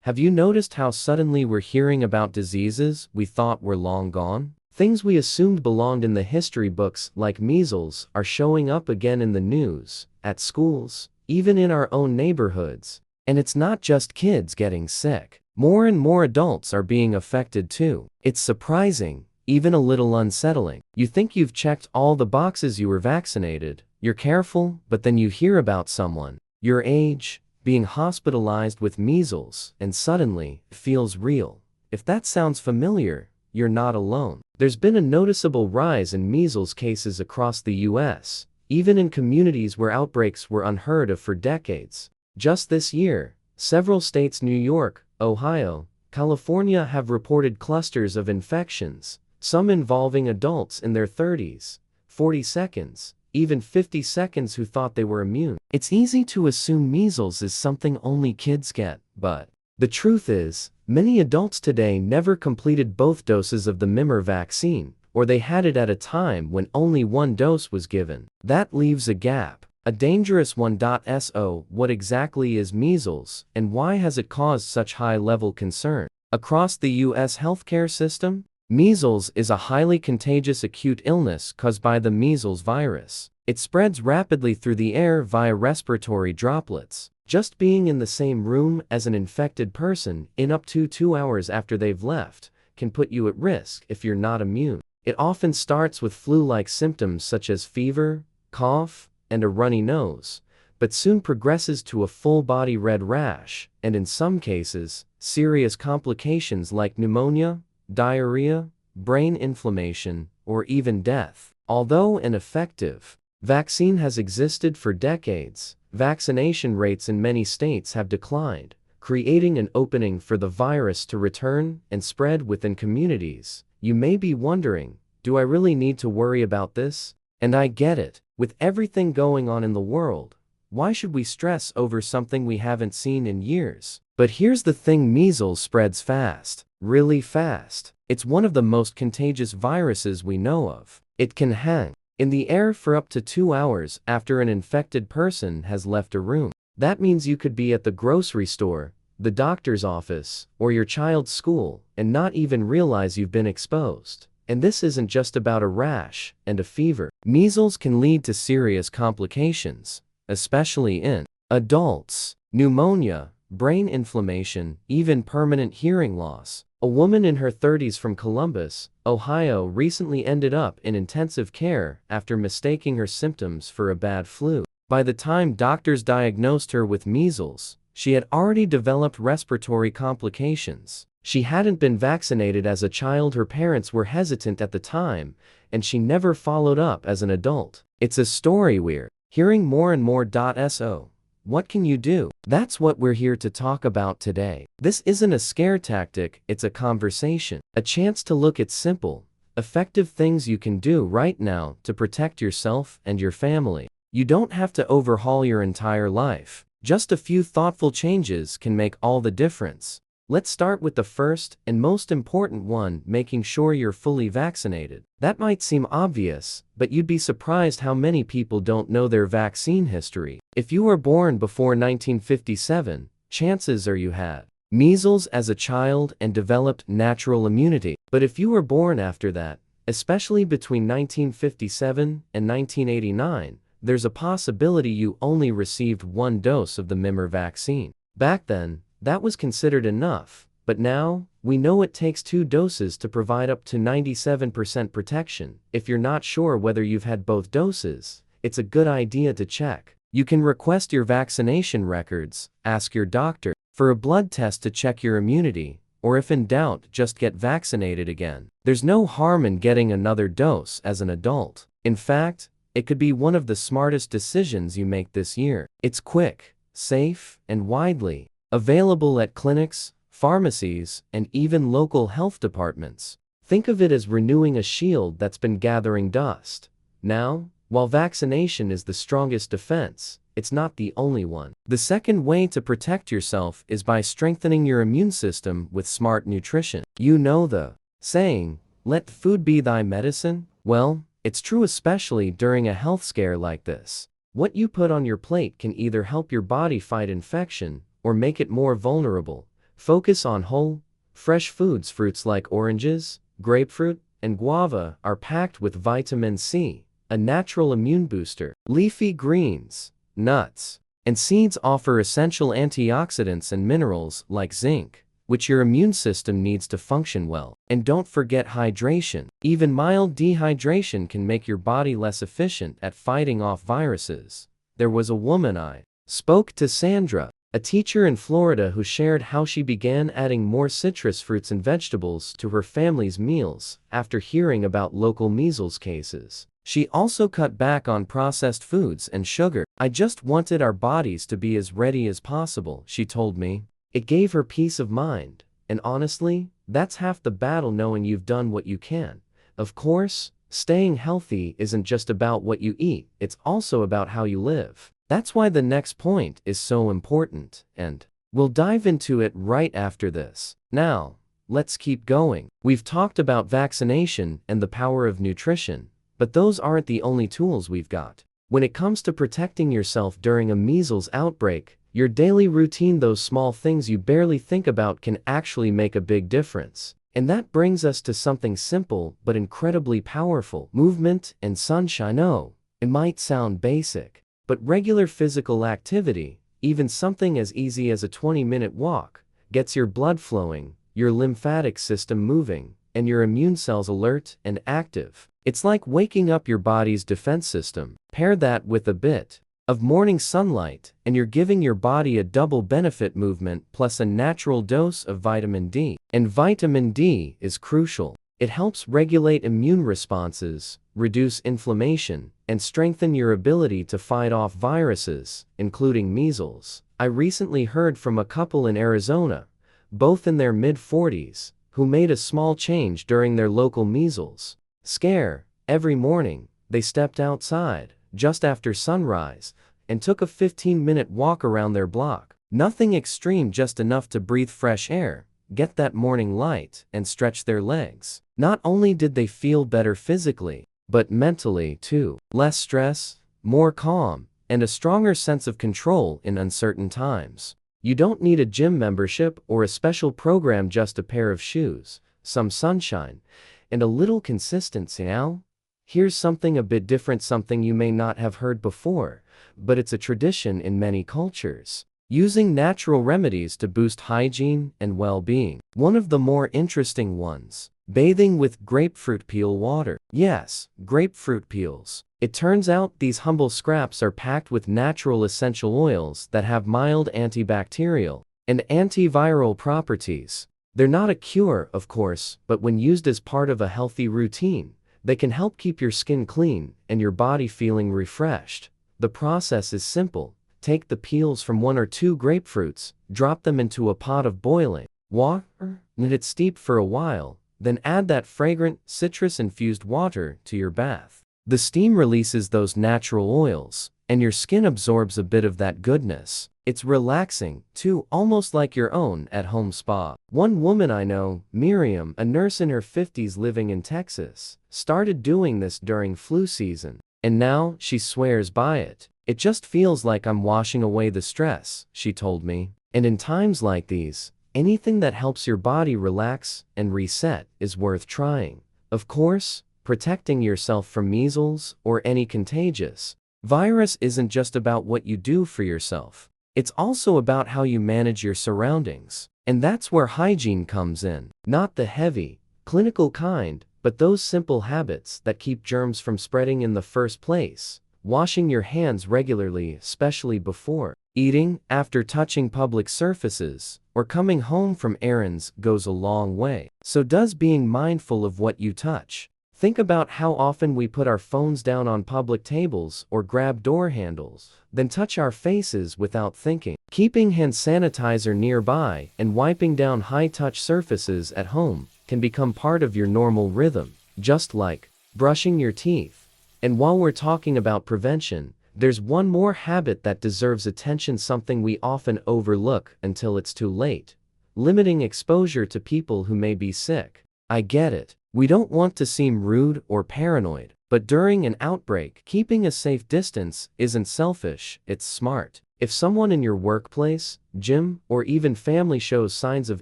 Have you noticed how suddenly we're hearing about diseases we thought were long gone? Things we assumed belonged in the history books, like measles, are showing up again in the news, at schools, even in our own neighborhoods. And it's not just kids getting sick. More and more adults are being affected too. It's surprising, even a little unsettling. You think you've checked all the boxes, you were vaccinated, you're careful, but then you hear about someone your age being hospitalized with measles, and suddenly, it feels real. If that sounds familiar, you're not alone. There's been a noticeable rise in measles cases across the US, even in communities where outbreaks were unheard of for decades. Just this year, several states, New York, Ohio, California, have reported clusters of infections, some involving adults in their 30s, 42nds, even 52nds who thought they were immune. It's easy to assume measles is something only kids get, but the truth is, many adults today never completed both doses of the MMR vaccine, or they had it at a time when only one dose was given. That leaves a gap, a dangerous one. So, what exactly is measles, and why has it caused such high-level concern? Across the U.S. healthcare system, measles is a highly contagious acute illness caused by the measles virus. It spreads rapidly through the air via respiratory droplets. Just being in the same room as an infected person in up to 2 hours after they've left can put you at risk if you're not immune. It often starts with flu-like symptoms such as fever, cough, and a runny nose, but soon progresses to a full-body red rash, and in some cases, serious complications like pneumonia, diarrhea, brain inflammation, or even death. Although an effective vaccine has existed for decades, vaccination rates in many states have declined, creating an opening for the virus to return and spread within communities. You may be wondering, do I really need to worry about this? And I get it. With everything going on in the world, why should we stress over something we haven't seen in years? But here's the thing: measles spreads fast. Really fast. It's one of the most contagious viruses we know of. It can hang in the air for up to 2 hours after an infected person has left a room. That means you could be at the grocery store, the doctor's office, or your child's school, and not even realize you've been exposed. And this isn't just about a rash and a fever. Measles can lead to serious complications, especially in adults: pneumonia, brain inflammation, even permanent hearing loss. A woman in her 30s from Columbus, Ohio, recently ended up in intensive care after mistaking her symptoms for a bad flu. By the time doctors diagnosed her with measles, she had already developed respiratory complications. She hadn't been vaccinated as a child, her parents were hesitant at the time, and she never followed up as an adult. It's a story we're hearing more and more. So, what can you do? That's what we're here to talk about today. This isn't a scare tactic, it's a conversation. A chance to look at simple, effective things you can do right now to protect yourself and your family. You don't have to overhaul your entire life. Just a few thoughtful changes can make all the difference. Let's start with the first and most important one: making sure you're fully vaccinated. That might seem obvious, but you'd be surprised how many people don't know their vaccine history. If you were born before 1957, chances are you had measles as a child and developed natural immunity. But if you were born after that, especially between 1957 and 1989, there's a possibility you only received one dose of the MMR vaccine. Back then, that was considered enough, but now, we know it takes 2 doses to provide up to 97% protection. If you're not sure whether you've had both doses, it's a good idea to check. You can request your vaccination records, ask your doctor for a blood test to check your immunity, or if in doubt, just get vaccinated again. There's no harm in getting another dose as an adult. In fact, it could be one of the smartest decisions you make this year. It's quick, safe, and widely available at clinics, pharmacies, and even local health departments. Think of it as renewing a shield that's been gathering dust. Now, while vaccination is the strongest defense, it's not the only one. The second way to protect yourself is by strengthening your immune system with smart nutrition. You know the saying, "Let food be thy medicine"? Well, it's true especially during a health scare like this. What you put on your plate can either help your body fight infection or make it more vulnerable. Focus on whole, fresh foods. Fruits like oranges, grapefruit, and guava are packed with vitamin C, a natural immune booster. Leafy greens, nuts, and seeds offer essential antioxidants and minerals like zinc, which your immune system needs to function well. And don't forget hydration. Even mild dehydration can make your body less efficient at fighting off viruses. There was a woman I spoke to, Sandra, a teacher in Florida, who shared how she began adding more citrus fruits and vegetables to her family's meals after hearing about local measles cases. She also cut back on processed foods and sugar. I just wanted our bodies to be as ready as possible, she told me. It gave her peace of mind, and honestly, that's half the battle, knowing you've done what you can. Of course, staying healthy isn't just about what you eat, it's also about how you live. That's why the next point is so important, and we'll dive into it right after this. Now, let's keep going. We've talked about vaccination and the power of nutrition, but those aren't the only tools we've got. When it comes to protecting yourself during a measles outbreak, your daily routine, those small things you barely think about, can actually make a big difference. And that brings us to something simple but incredibly powerful: movement and sunshine. Oh, it might sound basic, but regular physical activity, even something as easy as a 20-minute walk, gets your blood flowing, your lymphatic system moving, and your immune cells alert and active. It's like waking up your body's defense system. Pair that with a bit of morning sunlight, and you're giving your body a double benefit: movement plus a natural dose of vitamin D. And vitamin D is crucial. It helps regulate immune responses, reduce inflammation, and strengthen your ability to fight off viruses, including measles. I recently heard from a couple in Arizona, both in their mid-40s, who made a small change during their local measles scare. Every morning, they stepped outside just after sunrise and took a 15-minute walk around their block. Nothing extreme, just enough to breathe fresh air, get that morning light, and stretch their legs. Not only did they feel better physically, but mentally too. Less stress, more calm, and a stronger sense of control in uncertain times. You don't need a gym membership or a special program, just a pair of shoes, some sunshine, and a little consistency. Now, here's something a bit different, something you may not have heard before, but it's a tradition in many cultures: using natural remedies to boost hygiene and well-being. One of the more interesting ones: bathing with grapefruit peel water. Yes, grapefruit peels. It turns out these humble scraps are packed with natural essential oils that have mild antibacterial and antiviral properties. They're not a cure, of course, but when used as part of a healthy routine, they can help keep your skin clean and your body feeling refreshed. The process is simple. Take the peels from 1 or 2 grapefruits, drop them into a pot of boiling water, let it steep for a while, then add that fragrant, citrus-infused water to your bath. The steam releases those natural oils, and your skin absorbs a bit of that goodness. It's relaxing, too, almost like your own at-home spa. One woman I know, Miriam, a nurse in her 50s living in Texas, started doing this during flu season, and now she swears by it. It just feels like I'm washing away the stress, she told me. And in times like these, anything that helps your body relax and reset is worth trying. Of course, protecting yourself from measles or any contagious virus isn't just about what you do for yourself. It's also about how you manage your surroundings. And that's where hygiene comes in. Not the heavy, clinical kind, but those simple habits that keep germs from spreading in the first place. Washing your hands regularly, especially before eating, after touching public surfaces, or coming home from errands, goes a long way. So does being mindful of what you touch. Think about how often we put our phones down on public tables or grab door handles, then touch our faces without thinking. Keeping hand sanitizer nearby and wiping down high-touch surfaces at home can become part of your normal rhythm, just like brushing your teeth. And while we're talking about prevention, there's one more habit that deserves attention, something we often overlook until it's too late: limiting exposure to people who may be sick. I get it. We don't want to seem rude or paranoid, but during an outbreak, keeping a safe distance isn't selfish, it's smart. If someone in your workplace, gym, or even family shows signs of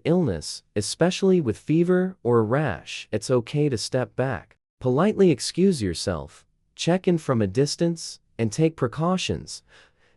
illness, especially with fever or a rash, it's okay to step back. Politely excuse yourself, check in from a distance, and take precautions.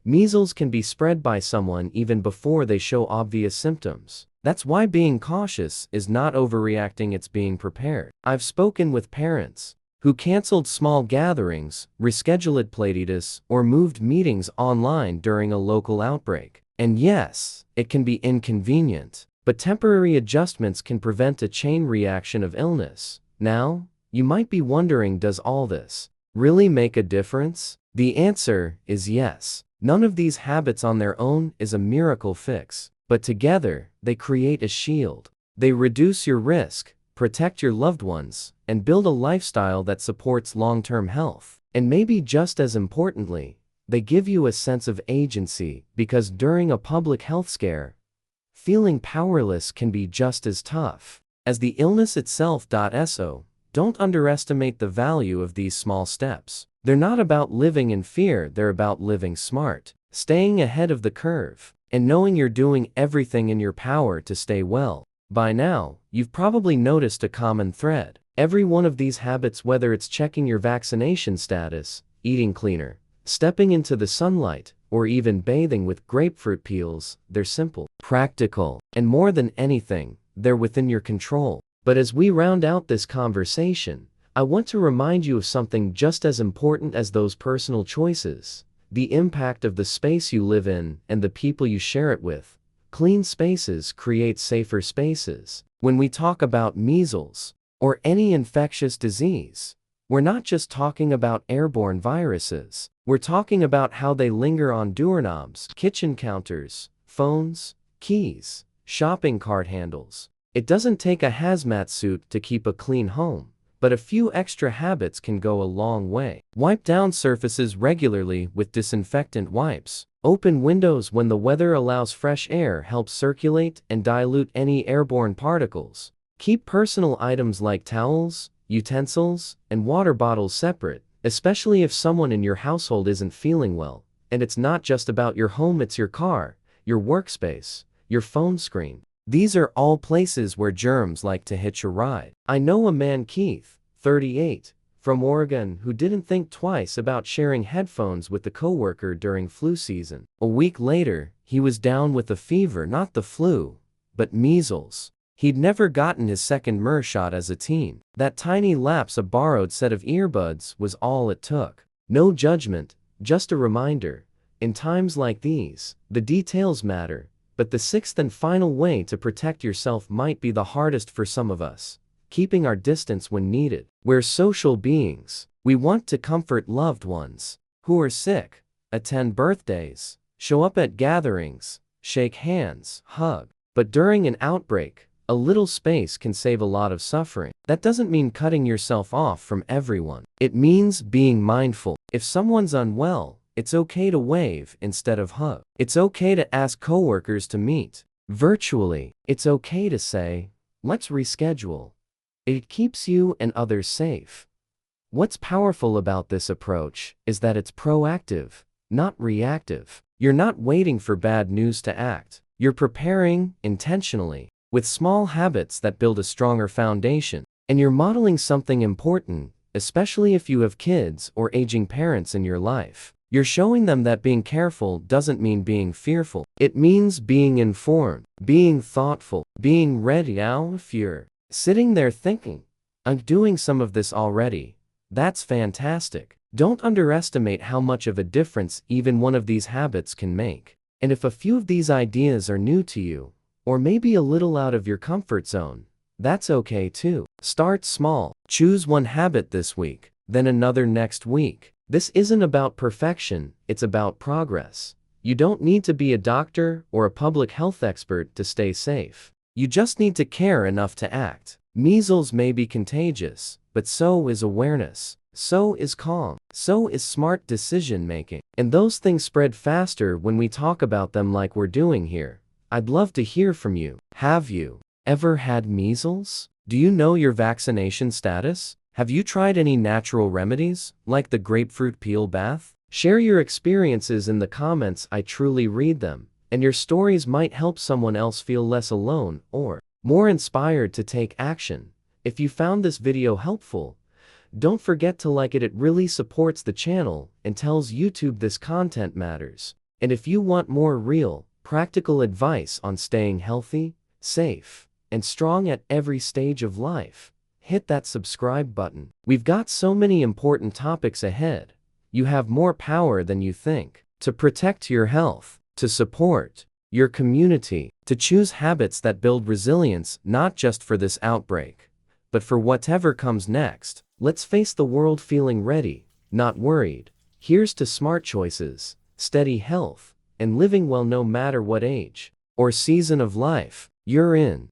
Measles can be spread by someone even before they show obvious symptoms. That's why being cautious is not overreacting, it's being prepared. I've spoken with parents who canceled small gatherings, rescheduled playdates, or moved meetings online during a local outbreak. And yes, it can be inconvenient, but temporary adjustments can prevent a chain reaction of illness. Now, you might be wondering, does all this really make a difference? The answer is yes. None of these habits on their own is a miracle fix, but together, they create a shield. They reduce your risk, protect your loved ones, and build a lifestyle that supports long-term health. And maybe just as importantly, they give you a sense of agency, because during a public health scare, feeling powerless can be just as tough as the illness itself. So, don't underestimate the value of these small steps. They're not about living in fear, they're about living smart, staying ahead of the curve, and knowing you're doing everything in your power to stay well. By now, you've probably noticed a common thread. Every one of these habits, whether it's checking your vaccination status, eating cleaner, stepping into the sunlight, or even bathing with grapefruit peels, they're simple, practical, and more than anything, they're within your control. But as we round out this conversation, I want to remind you of something just as important as those personal choices: the impact of the space you live in and the people you share it with. Clean spaces create safer spaces. When we talk about measles or any infectious disease, we're not just talking about airborne viruses. We're talking about how they linger on doorknobs, kitchen counters, phones, keys, shopping cart handles. It doesn't take a hazmat suit to keep a clean home, but a few extra habits can go a long way. Wipe down surfaces regularly with disinfectant wipes. Open windows when the weather allows. Fresh air helps circulate and dilute any airborne particles. Keep personal items like towels, utensils, and water bottles separate, especially if someone in your household isn't feeling well. And it's not just about your home, it's your car, your workspace, your phone screen. These are all places where germs like to hitch a ride. I know a man, Keith, 38, from Oregon, who didn't think twice about sharing headphones with a coworker during flu season. A week later, he was down with a fever, not the flu, but measles. He'd never gotten his second MERS shot as a teen. That tiny lapse, a borrowed set of earbuds, was all it took. No judgment, just a reminder. In times like these, the details matter. But the sixth and final way to protect yourself might be the hardest for some of us: keeping our distance when needed. We're social beings. We want to comfort loved ones who are sick, attend birthdays, show up at gatherings, shake hands, hug. But during an outbreak, a little space can save a lot of suffering. That doesn't mean cutting yourself off from everyone. It means being mindful. If someone's unwell, it's okay to wave instead of hug. It's okay to ask coworkers to meet virtually. It's okay to say, let's reschedule. It keeps you and others safe. What's powerful about this approach is that it's proactive, not reactive. You're not waiting for bad news to act. You're preparing intentionally, with small habits that build a stronger foundation. And you're modeling something important, especially if you have kids or aging parents in your life. You're showing them that being careful doesn't mean being fearful. It means being informed, being thoughtful, being ready. Now, if you're sitting there thinking, I'm doing some of this already, that's fantastic. Don't underestimate how much of a difference even one of these habits can make. And if a few of these ideas are new to you, or maybe a little out of your comfort zone, that's okay too. Start small. Choose one habit this week, then another next week. This isn't about perfection, it's about progress. You don't need to be a doctor or a public health expert to stay safe. You just need to care enough to act. Measles may be contagious, but so is awareness. So is calm. So is smart decision making. And those things spread faster when we talk about them like we're doing here. I'd love to hear from you. Have you ever had measles? Do you know your vaccination status? Have you tried any natural remedies, like the grapefruit peel bath? Share your experiences in the comments. I truly read them, and your stories might help someone else feel less alone or more inspired to take action. If you found this video helpful, don't forget to like it. It really supports the channel and tells YouTube this content matters. And if you want more real, practical advice on staying healthy, safe, and strong at every stage of life, hit that subscribe button. We've got so many important topics ahead. You have more power than you think to protect your health, to support your community, to choose habits that build resilience not just for this outbreak, but for whatever comes next. Let's face the world feeling ready, not worried. Here's to smart choices, steady health, and living well no matter what age or season of life you're in.